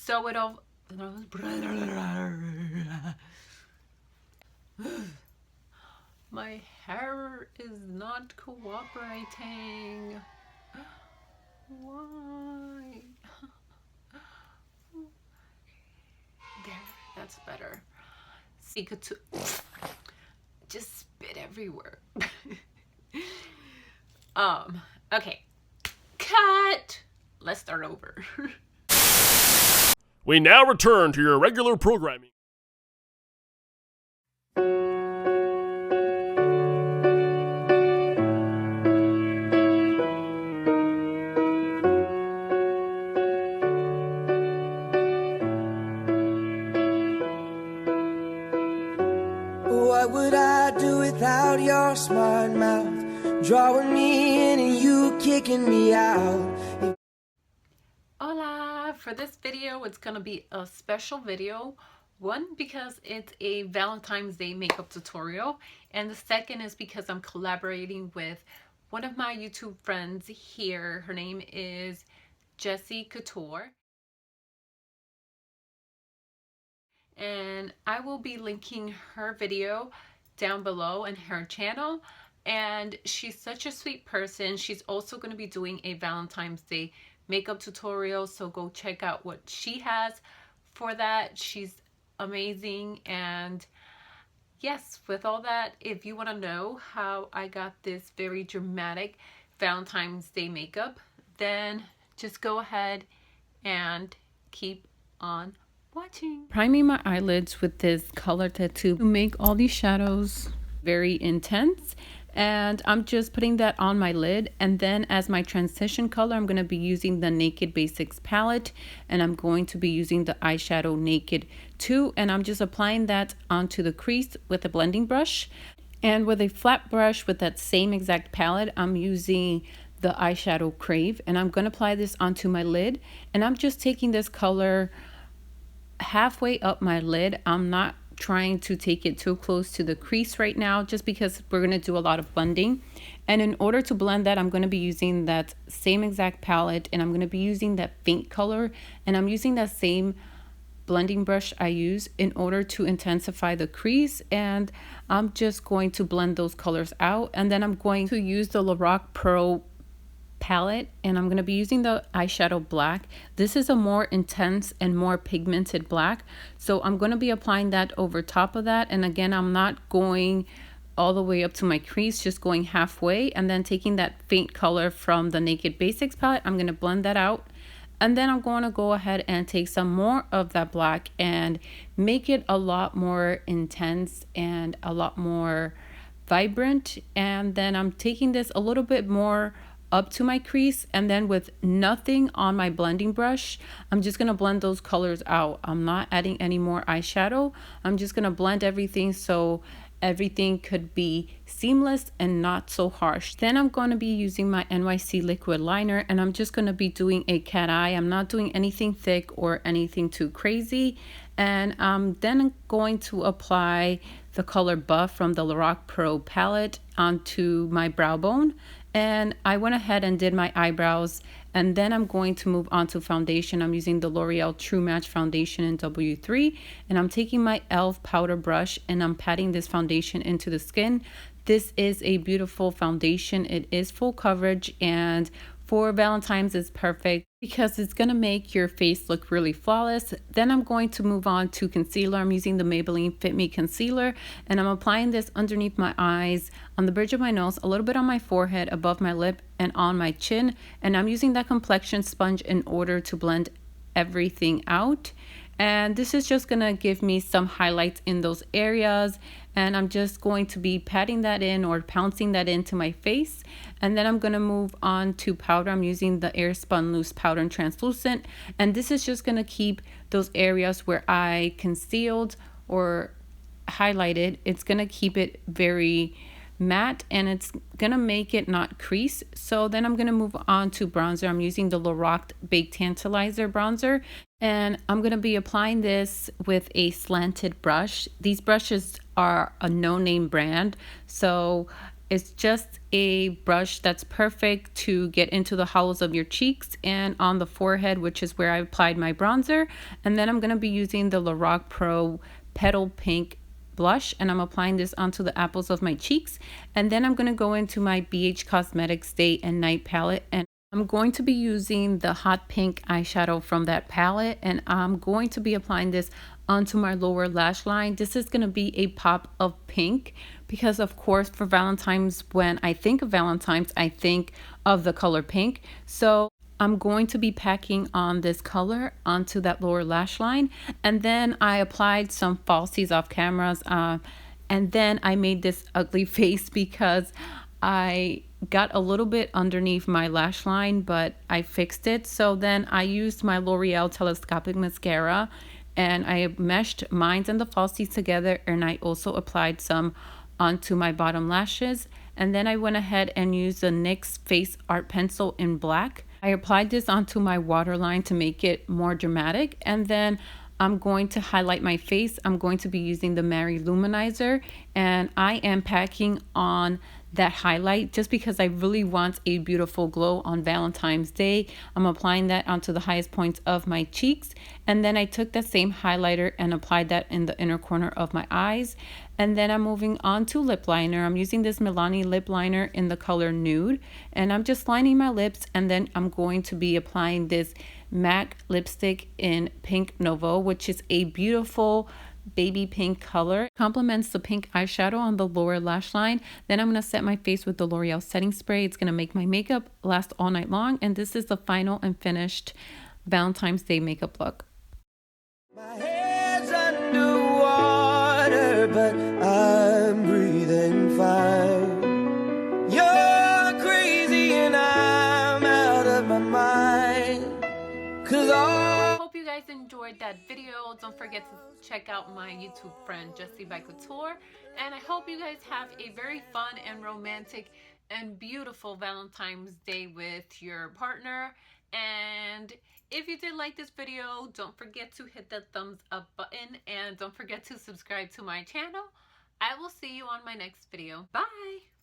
sew it off. My hair is not cooperating. Why? There, that's better. Jessicouture. Just spit everywhere. Okay. Cut! Let's start over. We now return to your regular programming. What would I do without your smart mouth, drawing me in and you kicking me out? Hola! For this video, it's gonna be a special video. One, because it's a Valentine's Day makeup tutorial, and the second is because I'm collaborating with one of my YouTube friends here. Her name is Jessicouture. And I will be linking her video down below in her channel. And she's such a sweet person. She's also going to be doing a Valentine's Day makeup tutorial, so go check out what she has for that. She's amazing. And yes, with all that, if you want to know how I got this very dramatic Valentine's Day makeup, then just go ahead and keep on watching. Priming my eyelids with this color tattoo to make all these shadows very intense, and I'm just putting that on my lid. And then as my transition color, I'm going to be using the Naked Basics palette, and I'm going to be using the eyeshadow Naked 2, and I'm just applying that onto the crease with a blending brush. And with a flat brush with that same exact palette, I'm using the eyeshadow Crave, and I'm going to apply this onto my lid. And I'm just taking this color halfway up my lid. I'm not trying to take it too close to the crease right now, just because we're going to do a lot of blending. And in order to blend that, I'm going to be using that same exact palette, and I'm going to be using that faint color, and I'm using that same blending brush I use in order to intensify the crease. And I'm just going to blend those colors out, and then I'm going to use the Lorac Pro palette, and I'm going to be using the eyeshadow black. This is a more intense and more pigmented black, so I'm going to be applying that over top of that. And again, I'm not going all the way up to my crease, just going halfway, and then taking that faint color from the Naked Basics palette, I'm going to blend that out. And then I'm going to go ahead and take some more of that black and make it a lot more intense and a lot more vibrant. And then I'm taking this a little bit more up to my crease, and then with nothing on my blending brush, I'm just going to blend those colors out. I'm not adding any more eyeshadow. I'm just going to blend everything so everything could be seamless and not so harsh. Then I'm going to be using my NYC liquid liner, and I'm just going to be doing a cat eye. I'm not doing anything thick or anything too crazy. And then I'm going to apply the color Buff from the Lorac Pro palette onto my brow bone. And I went ahead and did my eyebrows, and then I'm going to move on to foundation. I'm using the L'Oreal True Match foundation in W3, and I'm taking my e.l.f. powder brush, and I'm patting this foundation into the skin. This is a beautiful foundation. It is full coverage, and for Valentine's it's perfect because it's going to make your face look really flawless. Then I'm going to move on to concealer. I'm using the Maybelline Fit Me concealer, and I'm applying this underneath my eyes, on the bridge of my nose, a little bit on my forehead, above my lip, and on my chin. And I'm using that complexion sponge in order to blend everything out. And this is just gonna give me some highlights in those areas, and I'm just going to be patting that in or pouncing that into my face. And then I'm gonna move on to powder. I'm using the Airspun Loose Powder in Translucent, and this is just gonna keep those areas where I concealed or highlighted. It's gonna keep it very matte, and it's gonna make it not crease. So then I'm gonna move on to bronzer. I'm using the Lorac Baked Tantalizer bronzer, and I'm gonna be applying this with a slanted brush. These brushes are a no-name brand, so It's just a brush that's perfect to get into the hollows of your cheeks and on the forehead, which is where I applied my bronzer. And then I'm going to be using the Lorac Pro Petal Pink blush, and I'm applying this onto the apples of my cheeks. And then I'm going to go into my BH Cosmetics Day and Night palette, and I'm going to be using the hot pink eyeshadow from that palette, and I'm going to be applying this onto my lower lash line. This is going to be a pop of pink because, of course, for Valentine's, when I think of Valentine's, I think of the color pink. So I'm going to be packing on this color onto that lower lash line, and then I applied some falsies off cameras, and then I made this ugly face because I got a little bit underneath my lash line, but I fixed it. So then I used my L'Oreal telescopic mascara, and I meshed mines and the falsies together, and I also applied some onto my bottom lashes. And then I went ahead and used the NYX Face Art Pencil in black. I applied this onto my waterline to make it more dramatic, and then I'm going to highlight my face. I'm going to be using the Mary Luminizer, and I am packing on that highlight just because I really want a beautiful glow on Valentine's Day. I'm applying that onto the highest points of my cheeks, and then I took that same highlighter and applied that in the inner corner of my eyes. And then I'm moving on to lip liner. I'm using this Milani lip liner in the color Nude, and I'm just lining my lips, and then I'm going to be applying this MAC lipstick in Pink Nouveau, which is a beautiful baby pink color. Complements the pink eyeshadow on the lower lash line. Then I'm going to set my face with the L'Oreal setting spray. It's going to make my makeup last all night long, and this is the final and finished Valentine's Day makeup look. My head's underwater, but I'm breathing fine. You're crazy and I'm out of my mind. Hope you guys enjoyed that video. Don't forget to check out my YouTube friend Jessicouture, and I hope you guys have a very fun and romantic and beautiful Valentine's Day with your partner. And if you did like this video, don't forget to hit that thumbs up button, and don't forget to subscribe to my channel. I will see you on my next video. Bye.